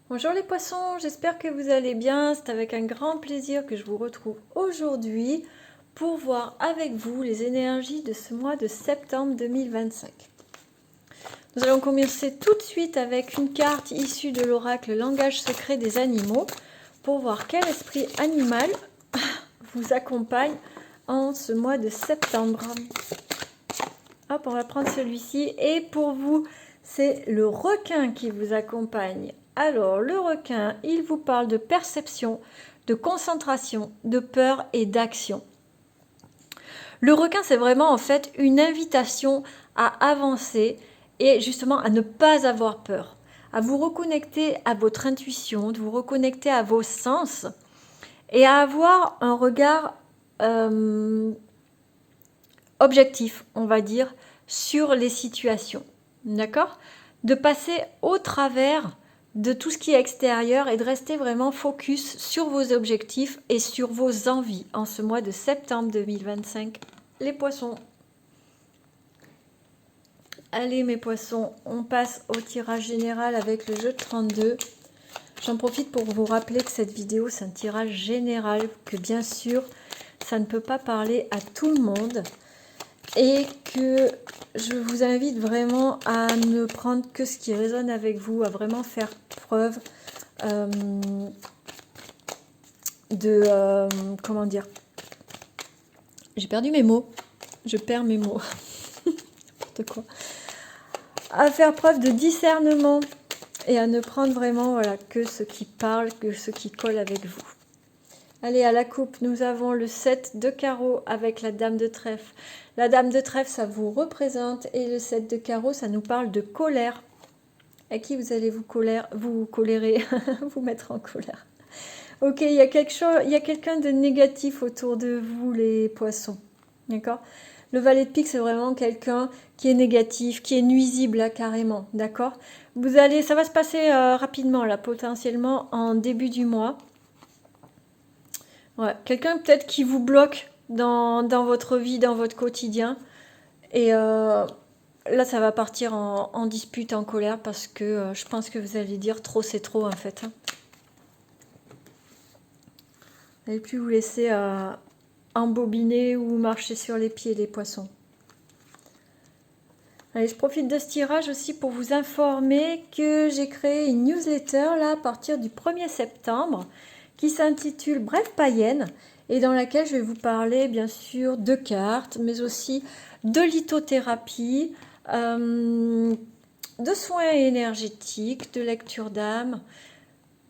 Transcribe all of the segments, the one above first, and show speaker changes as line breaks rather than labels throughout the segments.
Bonjour les poissons, j'espère que vous allez bien. C'est avec un grand plaisir que je vous retrouve aujourd'hui pour voir avec vous les énergies de ce mois de septembre 2025. Nous allons commencer tout de suite avec une carte issue de l'oracle Langage secret des animaux pour voir quel esprit animal vous accompagne en ce mois de septembre. Hop, on va prendre celui-ci et pour vous, c'est le requin qui vous accompagne. Alors, le requin, il vous parle de perception, de concentration, de peur et d'action. Le requin, c'est vraiment en fait une invitation à avancer et justement à ne pas avoir peur, à vous reconnecter à votre intuition, de vous reconnecter à vos sens et à avoir un regard objectif, on va dire, sur les situations. D'accord? De passer au travers de tout ce qui est extérieur et de rester vraiment focus sur vos objectifs et sur vos envies en ce mois de septembre 2025. Les poissons. Allez mes poissons, on passe au tirage général avec le jeu de 32. J'en profite pour vous rappeler que cette vidéo c'est un tirage général, que bien sûr ça ne peut pas parler à tout le monde. Et que je vous invite vraiment à ne prendre que ce qui résonne avec vous, à vraiment faire preuve comment dire, j'ai perdu mes mots, je perds mes mots, n'importe quoi, à faire preuve de discernement et à ne prendre vraiment voilà, que ce qui parle, que ce qui colle avec vous. Allez, à la coupe, nous avons le 7 de carreau avec la dame de trèfle. La dame de trèfle, ça vous représente. Et le 7 de carreau, ça nous parle de colère. À qui vous allez vous colérer, vous mettre en colère. Ok, il y a quelqu'un de négatif autour de vous, les poissons. D'accord? Le valet de pique, c'est vraiment quelqu'un qui est négatif, qui est nuisible, là, carrément. D'accord? Ça va se passer rapidement, là, potentiellement en début du mois. Ouais, quelqu'un peut-être qui vous bloque dans votre vie, dans votre quotidien. Et là, ça va partir en dispute, en colère, parce que je pense que vous allez dire trop, c'est trop, en fait. Vous n'allez plus vous laisser embobiner ou marcher sur les pieds, les poissons. Allez, je profite de ce tirage aussi pour vous informer que j'ai créé une newsletter là à partir du 1er septembre qui s'intitule Bref païenne et dans laquelle je vais vous parler bien sûr de cartes, mais aussi de lithothérapie, de soins énergétiques, de lecture d'âme,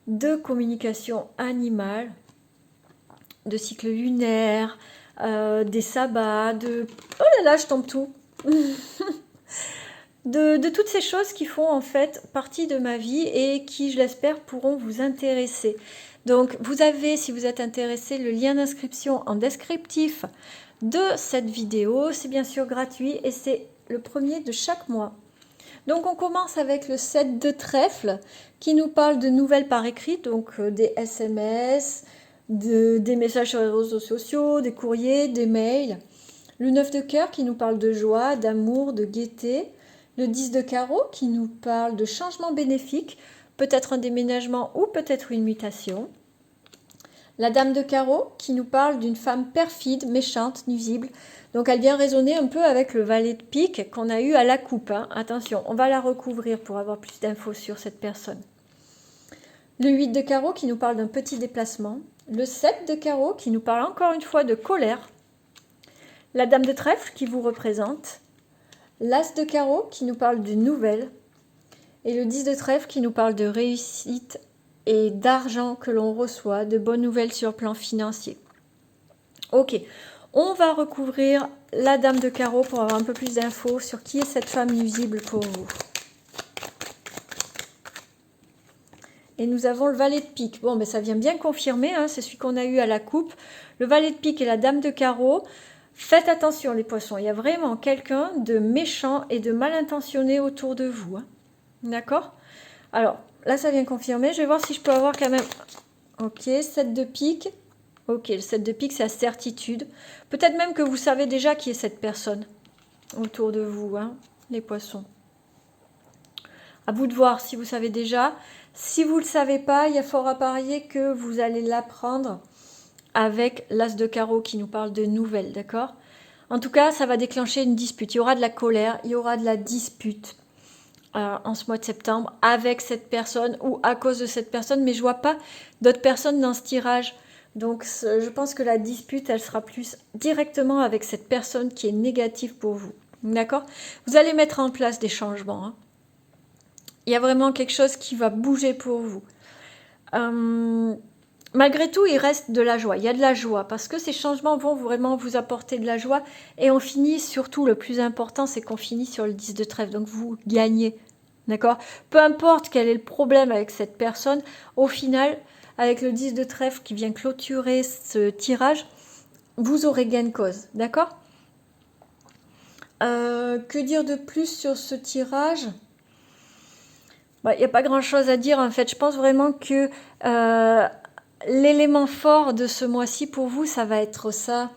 de communication animale, de cycle lunaire, des sabbats, de... Oh là là, je tombe tout de toutes ces choses qui font en fait partie de ma vie et qui, je l'espère, pourront vous intéresser. Donc, vous avez, si vous êtes intéressé, le lien d'inscription en descriptif de cette vidéo. C'est bien sûr gratuit et c'est le premier de chaque mois. Donc, on commence avec le 7 de trèfle qui nous parle de nouvelles par écrit, donc des SMS, des messages sur les réseaux sociaux, des courriers, des mails. Le 9 de cœur qui nous parle de joie, d'amour, de gaieté. Le 10 de carreau qui nous parle de changement bénéfique, peut-être un déménagement ou peut-être une mutation. La dame de carreau qui nous parle d'une femme perfide, méchante, nuisible. Donc elle vient résonner un peu avec le valet de pique qu'on a eu à la coupe. Hein. Attention, on va la recouvrir pour avoir plus d'infos sur cette personne. Le 8 de carreau qui nous parle d'un petit déplacement. Le 7 de carreau qui nous parle encore une fois de colère. La dame de trèfle qui vous représente. L'as de carreau qui nous parle d'une nouvelle. Et le 10 de trèfle qui nous parle de réussite et d'argent que l'on reçoit, de bonnes nouvelles sur le plan financier. Ok, on va recouvrir la dame de carreau pour avoir un peu plus d'infos sur qui est cette femme nuisible pour vous. Et nous avons le valet de pique. Bon, mais ça vient bien confirmer, hein, c'est celui qu'on a eu à la coupe. Le valet de pique et la dame de carreau. Faites attention les poissons, il y a vraiment quelqu'un de méchant et de mal intentionné autour de vous. Hein. D'accord? Alors, là ça vient confirmer. Je vais voir si je peux avoir quand même... Ok, 7 de pique. Ok, le 7 de pique c'est la certitude. Peut-être même que vous savez déjà qui est cette personne autour de vous, hein, les poissons. À vous de voir si vous savez déjà. Si vous ne le savez pas, il y a fort à parier que vous allez l'apprendre avec l'as de carreau qui nous parle de nouvelles, d'accord? En tout cas, ça va déclencher une dispute. Il y aura de la colère, il y aura de la dispute en ce mois de septembre avec cette personne ou à cause de cette personne, mais je vois pas d'autres personnes dans ce tirage. Donc, je pense que la dispute, elle sera plus directement avec cette personne qui est négative pour vous. D'accord? Vous allez mettre en place des changements. Hein. Il y a vraiment quelque chose qui va bouger pour vous. Malgré tout, il reste de la joie. Il y a de la joie parce que ces changements vont vraiment vous apporter de la joie. Et on finit, surtout, le plus important, c'est qu'on finit sur le 10 de trèfle. Donc, vous gagnez. D'accord? Peu importe quel est le problème avec cette personne, au final, avec le 10 de trèfle qui vient clôturer ce tirage, vous aurez gain de cause. D'accord? Que dire de plus sur ce tirage? Il n'y a pas grand-chose à dire en fait. Je pense vraiment que l'élément fort de ce mois-ci pour vous, ça va être ça.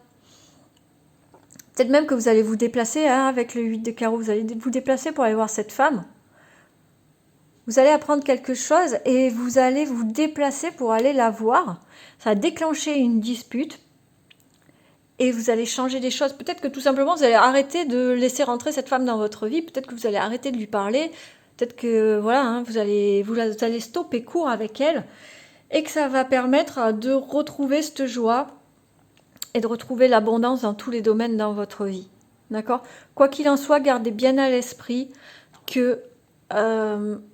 Peut-être même que vous allez vous déplacer hein, avec le 8 de carreau. Vous allez vous déplacer pour aller voir cette femme. Vous allez apprendre quelque chose et vous allez vous déplacer pour aller la voir. Ça va déclencher une dispute et vous allez changer des choses. Peut-être que tout simplement, vous allez arrêter de laisser rentrer cette femme dans votre vie. Peut-être que vous allez arrêter de lui parler. Peut-être que voilà, hein, vous allez stopper court avec elle et que ça va permettre de retrouver cette joie et de retrouver l'abondance dans tous les domaines dans votre vie. D'accord? Quoi qu'il en soit, gardez bien à l'esprit que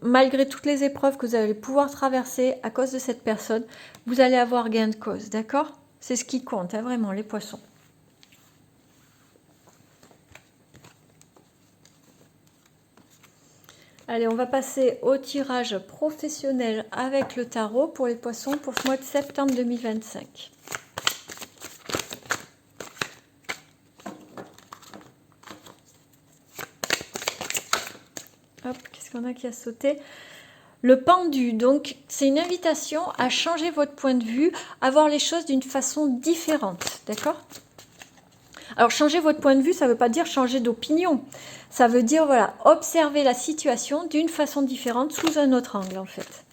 malgré toutes les épreuves que vous allez pouvoir traverser à cause de cette personne, vous allez avoir gain de cause, d'accord? C'est ce qui compte, hein, vraiment, les poissons. Allez, on va passer au tirage professionnel avec le tarot pour les poissons pour ce mois de septembre 2025. Hop, qu'est-ce qu'on a qui a sauté? Le pendu, donc c'est une invitation à changer votre point de vue, à voir les choses d'une façon différente, d'accord? Alors changer votre point de vue, ça ne veut pas dire changer d'opinion, ça veut dire voilà, observer la situation d'une façon différente, sous un autre angle en fait.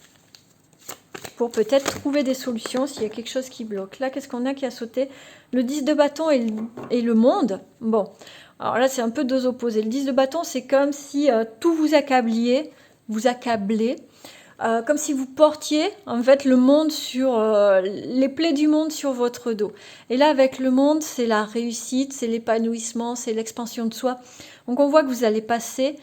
Pour peut-être trouver des solutions s'il y a quelque chose qui bloque. Là, qu'est-ce qu'on a qui a sauté? Le 10 de bâton et le monde. Bon, alors là c'est un peu deux opposés. Le 10 de bâton, c'est comme si tout vous accablait, comme si vous portiez en fait le monde sur les plaies du monde sur votre dos. Et là avec le monde, c'est la réussite, c'est l'épanouissement, c'est l'expansion de soi. Donc on voit que vous allez passer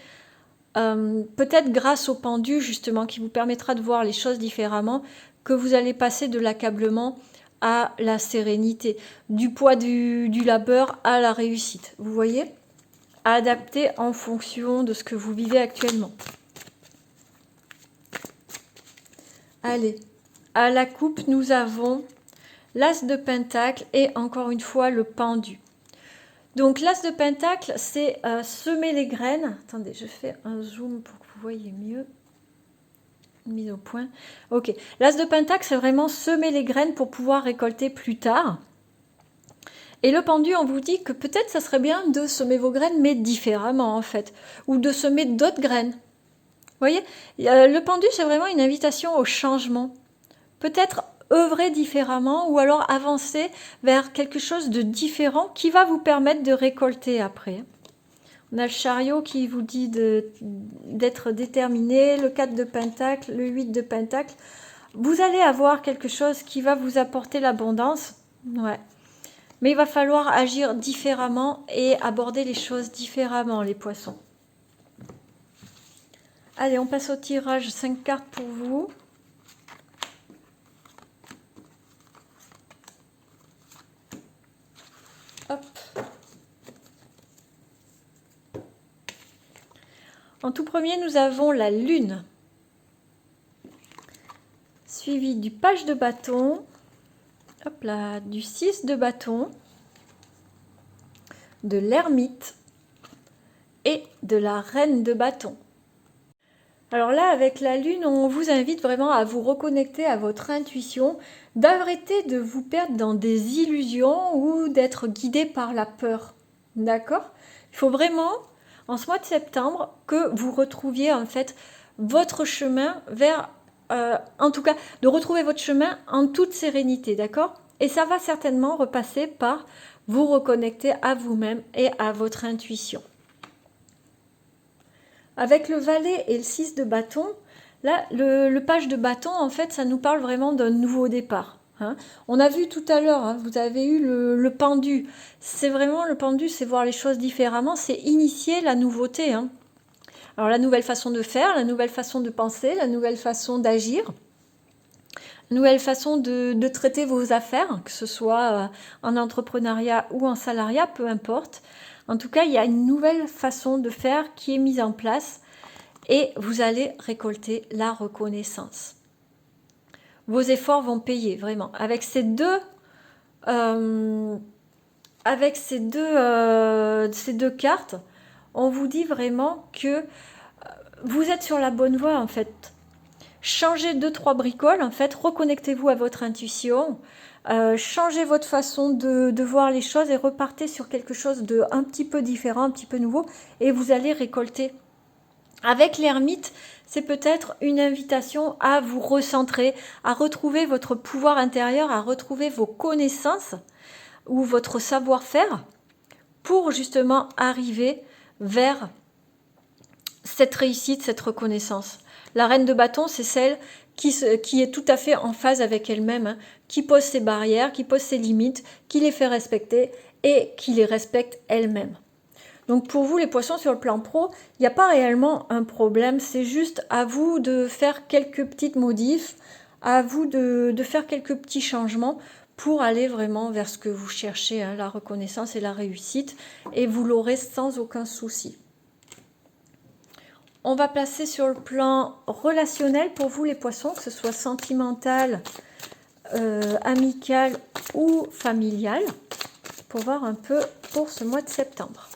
peut-être grâce au pendu justement qui vous permettra de voir les choses différemment, que vous allez passer de l'accablement à la sérénité, du poids du labeur à la réussite. Vous voyez? Adapté en fonction de ce que vous vivez actuellement. Allez, à la coupe, nous avons l'as de pentacle et encore une fois le pendu. Donc l'as de pentacle, c'est semer les graines. Attendez, je fais un zoom pour que vous voyez mieux. Mise au point. Ok, l'as de pentacle, c'est vraiment semer les graines pour pouvoir récolter plus tard. Et le pendu, on vous dit que peut-être ça serait bien de semer vos graines, mais différemment en fait. Ou de semer d'autres graines. Vous voyez, le pendu, c'est vraiment une invitation au changement. Peut-être œuvrer différemment ou alors avancer vers quelque chose de différent qui va vous permettre de récolter après. On a le chariot qui vous dit d'être déterminé, le 4 de pentacle, le 8 de pentacle. Vous allez avoir quelque chose qui va vous apporter l'abondance. Ouais. Mais il va falloir agir différemment et aborder les choses différemment, les poissons. Allez, on passe au tirage 5 cartes pour vous. Hop. En tout premier, nous avons la lune. Suivi du page de bâton. Hop là, du 6 de bâton. De l'ermite. Et de la reine de bâton. Alors là, avec la lune, on vous invite vraiment à vous reconnecter à votre intuition, d'arrêter de vous perdre dans des illusions ou d'être guidé par la peur. D'accord? Il faut vraiment, en ce mois de septembre, que vous retrouviez en fait votre chemin vers, en tout cas, de retrouver votre chemin en toute sérénité, d'accord? Et ça va certainement repasser par vous reconnecter à vous-même et à votre intuition. Avec le valet et le 6 de bâton, là, le page de bâton, en fait, ça nous parle vraiment d'un nouveau départ. Hein. On a vu tout à l'heure, hein, vous avez eu le pendu. C'est vraiment le pendu, c'est voir les choses différemment, c'est initier la nouveauté. Hein. Alors la nouvelle façon de faire, la nouvelle façon de penser, la nouvelle façon d'agir, la nouvelle façon de traiter vos affaires, que ce soit en entrepreneuriat ou en salariat, peu importe. En tout cas, il y a une nouvelle façon de faire qui est mise en place et vous allez récolter la reconnaissance. Vos efforts vont payer, vraiment. Avec ces deux cartes, on vous dit vraiment que vous êtes sur la bonne voie, en fait. Changez 2-3 bricoles, en fait. Reconnectez-vous à votre intuition. Changez votre façon de voir les choses et repartez sur quelque chose de un petit peu différent, un petit peu nouveau. Et vous allez récolter. Avec l'ermite, c'est peut-être une invitation à vous recentrer, à retrouver votre pouvoir intérieur, à retrouver vos connaissances ou votre savoir-faire pour justement arriver vers cette réussite, cette reconnaissance. La reine de bâton, c'est celle qui est tout à fait en phase avec elle-même, hein, qui pose ses barrières, qui pose ses limites, qui les fait respecter et qui les respecte elle-même. Donc pour vous les poissons, sur le plan pro, il n'y a pas réellement un problème, c'est juste à vous de faire quelques petites modifs, à vous de faire quelques petits changements pour aller vraiment vers ce que vous cherchez, hein, la reconnaissance et la réussite, et vous l'aurez sans aucun souci. On va placer sur le plan relationnel pour vous les poissons, que ce soit sentimental, amical ou familial, pour voir un peu pour ce mois de septembre.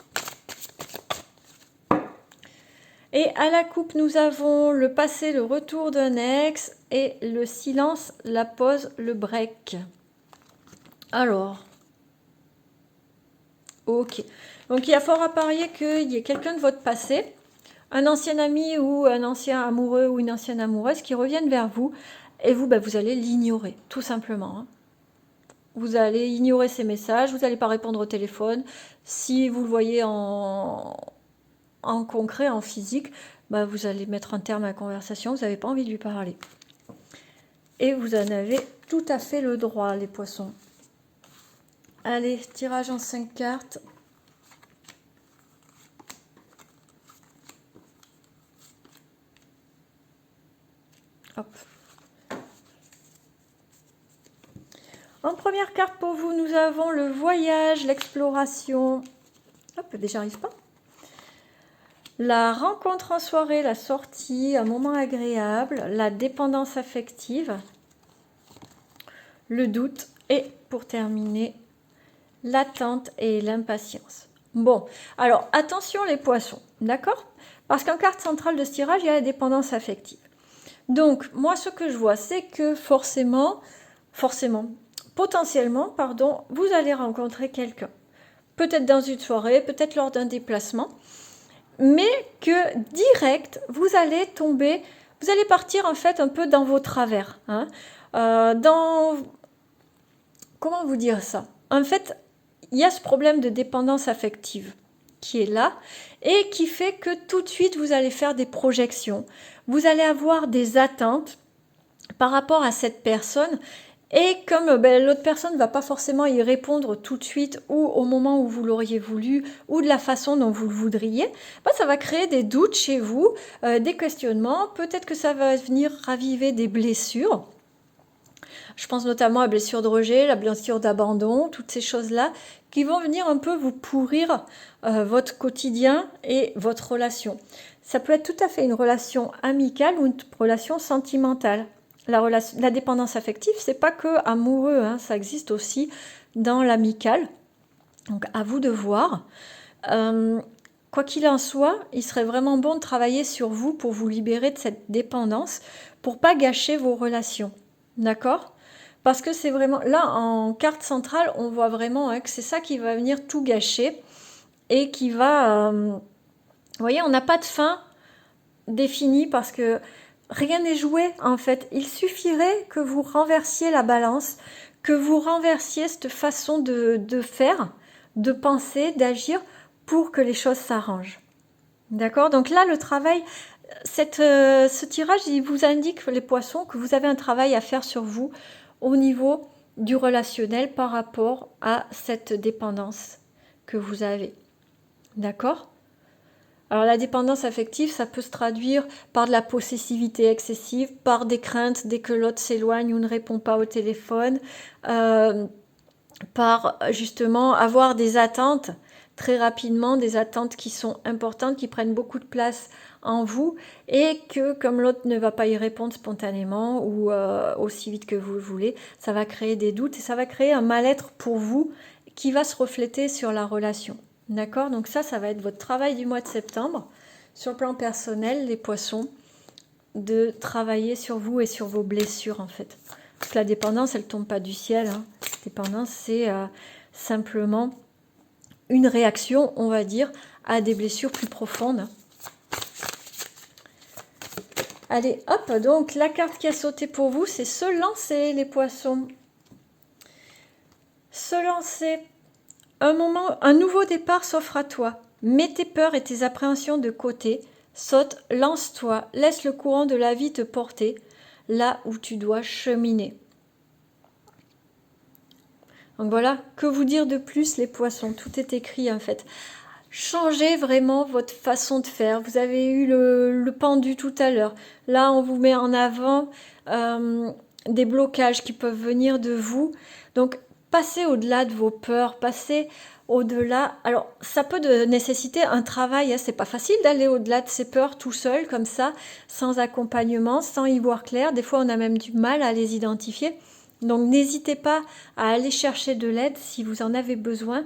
Et à la coupe, nous avons le passé, le retour d'un ex et le silence, la pause, le break. Alors, ok. Donc, il y a fort à parier qu'il y ait quelqu'un de votre passé, un ancien ami ou un ancien amoureux ou une ancienne amoureuse qui reviennent vers vous et vous, vous allez l'ignorer, tout simplement. Hein. Vous allez ignorer ces messages, vous n'allez pas répondre au téléphone. Si vous le voyez en concret, en physique, vous allez mettre un terme à la conversation, vous n'avez pas envie de lui parler. Et vous en avez tout à fait le droit, les poissons. Allez, tirage en 5 cartes. Hop. En première carte pour vous, nous avons le voyage, l'exploration. Hop, déjà j'arrive pas. La rencontre en soirée, la sortie, un moment agréable, la dépendance affective, le doute et pour terminer, l'attente et l'impatience. Bon, alors attention les poissons, d'accord? Parce qu'en carte centrale de ce tirage, il y a la dépendance affective. Donc, moi ce que je vois, c'est que potentiellement, vous allez rencontrer quelqu'un. Peut-être dans une soirée, peut-être lors d'un déplacement. Mais que direct, vous allez partir en fait un peu dans vos travers. Hein, comment vous dire ça? En fait, il y a ce problème de dépendance affective qui est là et qui fait que tout de suite, vous allez faire des projections. Vous allez avoir des attentes par rapport à cette personne. Et comme l'autre personne ne va pas forcément y répondre tout de suite ou au moment où vous l'auriez voulu ou de la façon dont vous le voudriez, ça va créer des doutes chez vous, des questionnements. Peut-être que ça va venir raviver des blessures. Je pense notamment à la blessure de rejet, la blessure d'abandon, toutes ces choses-là qui vont venir un peu vous pourrir votre quotidien et votre relation. Ça peut être tout à fait une relation amicale ou une relation sentimentale. La dépendance affective, c'est pas que amoureux, hein, ça existe aussi dans l'amical. Donc à vous de voir. Quoi qu'il en soit, il serait vraiment bon de travailler sur vous pour vous libérer de cette dépendance, pour pas gâcher vos relations. D'accord ? Parce que c'est vraiment... Là, en carte centrale, on voit vraiment que c'est ça qui va venir tout gâcher et qui va... vous voyez, on n'a pas de fin défini parce que rien n'est joué en fait. Il suffirait que vous renversiez la balance, que vous renversiez cette façon de faire, de penser, d'agir pour que les choses s'arrangent. D'accord? Donc là, le travail, ce tirage, il vous indique, les poissons, que vous avez un travail à faire sur vous au niveau du relationnel par rapport à cette dépendance que vous avez. D'accord? Alors la dépendance affective, ça peut se traduire par de la possessivité excessive, par des craintes dès que l'autre s'éloigne ou ne répond pas au téléphone, par justement avoir des attentes très rapidement, des attentes qui sont importantes, qui prennent beaucoup de place en vous, et que comme l'autre ne va pas y répondre spontanément ou aussi vite que vous le voulez, ça va créer des doutes et ça va créer un mal-être pour vous qui va se refléter sur la relation. D'accord? Donc ça va être votre travail du mois de septembre. Sur le plan personnel, les poissons, de travailler sur vous et sur vos blessures en fait. Parce que la dépendance, elle tombe pas du ciel. Hein. La dépendance, c'est simplement une réaction, on va dire, à des blessures plus profondes. Allez, hop, donc la carte qui a sauté pour vous, c'est se lancer, les poissons. Se lancer. Un nouveau départ s'offre à toi. Mets tes peurs et tes appréhensions de côté. Saute, lance-toi, laisse le courant de la vie te porter là où tu dois cheminer. Donc voilà, que vous dire de plus les poissons? Tout est écrit en fait. Changez vraiment votre façon de faire. Vous avez eu le pendu tout à l'heure. Là, on vous met en avant des blocages qui peuvent venir de vous. Donc, passez au-delà de vos peurs, passez au-delà. Alors, ça peut nécessiter un travail. Hein. C'est pas facile d'aller au-delà de ses peurs tout seul, comme ça, sans accompagnement, sans y voir clair. Des fois, on a même du mal à les identifier. Donc, n'hésitez pas à aller chercher de l'aide si vous en avez besoin.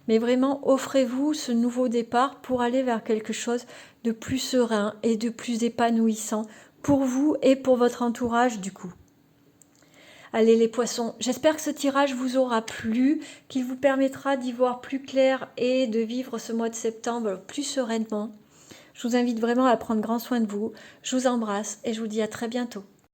Mais vraiment, offrez-vous ce nouveau départ pour aller vers quelque chose de plus serein et de plus épanouissant pour vous et pour votre entourage du coup. Allez les poissons, j'espère que ce tirage vous aura plu, qu'il vous permettra d'y voir plus clair et de vivre ce mois de septembre plus sereinement. Je vous invite vraiment à prendre grand soin de vous. Je vous embrasse et je vous dis à très bientôt.